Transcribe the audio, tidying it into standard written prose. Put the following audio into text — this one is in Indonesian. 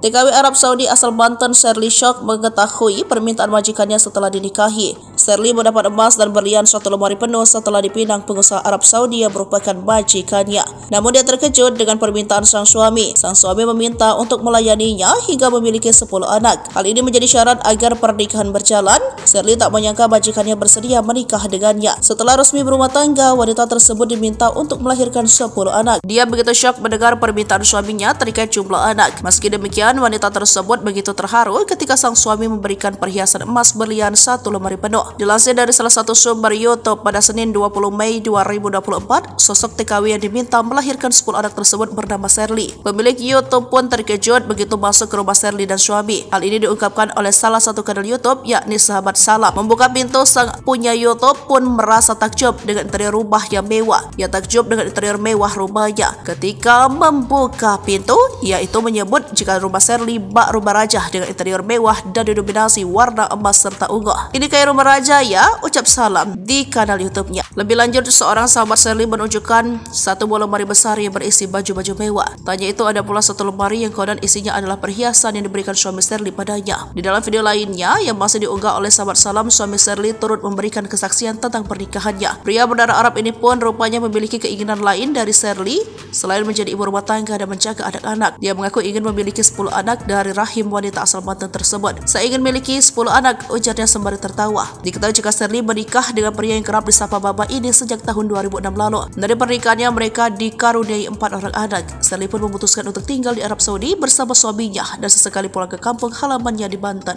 TKW Arab Saudi asal Banten Sherly shock mengetahui permintaan majikannya setelah dinikahi. Sherly mendapat emas dan berlian 1 lemari penuh setelah dipinang pengusaha Arab Saudi yang merupakan majikannya. Namun dia terkejut dengan permintaan sang suami. Sang suami meminta untuk melayaninya hingga memiliki 10 anak. Hal ini menjadi syarat agar pernikahan berjalan. Sherly tak menyangka majikannya bersedia menikah dengannya. Setelah resmi berumah tangga, wanita tersebut diminta untuk melahirkan 10 anak. Dia begitu syok mendengar permintaan suaminya terkait jumlah anak. Meski demikian, wanita tersebut begitu terharu ketika sang suami memberikan perhiasan emas berlian 1 lemari penuh. Dilansir dari salah satu sumber YouTube pada Senin 20 Mei 2024, sosok TKW yang diminta melahirkan 10 anak tersebut bernama Sherly. Pemilik YouTube pun terkejut begitu masuk ke rumah Sherly dan suami. Hal ini diungkapkan oleh salah satu kanal YouTube yakni Sahabat Salam. Membuka pintu, sang punya YouTube pun merasa takjub dengan interior rumah yang mewah. Ia takjub dengan interior mewah rumahnya. Ketika membuka pintu, ia itu menyebut jika rumah Sherly bak rumah raja dengan interior mewah dan didominasi warna emas serta ungu. Ini kayak rumah raja ya, ucap Salam di kanal YouTube-nya. Lebih lanjut, seorang sahabat Sherly menunjukkan satu buah lemari besar yang berisi baju-baju mewah. Tanya itu ada pula satu lemari yang konon isinya adalah perhiasan yang diberikan suami Sherly padanya. Di dalam video lainnya yang masih diunggah oleh sahabat Salam, suami Sherly turut memberikan kesaksian tentang pernikahannya. Pria berdarah Arab ini pun rupanya memiliki keinginan lain dari Sherly selain menjadi ibu rumah tangga dan menjaga anak-anak. Dia mengaku ingin memiliki 10 anak dari rahim wanita asal Banten tersebut. Saya ingin memiliki 10 anak, ujarnya sembari tertawa. Diketahui jika Sherly menikah dengan pria yang kerap disapa Baba ini sejak tahun 2006 lalu. Dari pernikahannya mereka dikaruniai 4 orang anak. Sherly pun memutuskan untuk tinggal di Arab Saudi bersama suaminya dan sesekali pulang ke kampung halamannya di Banten.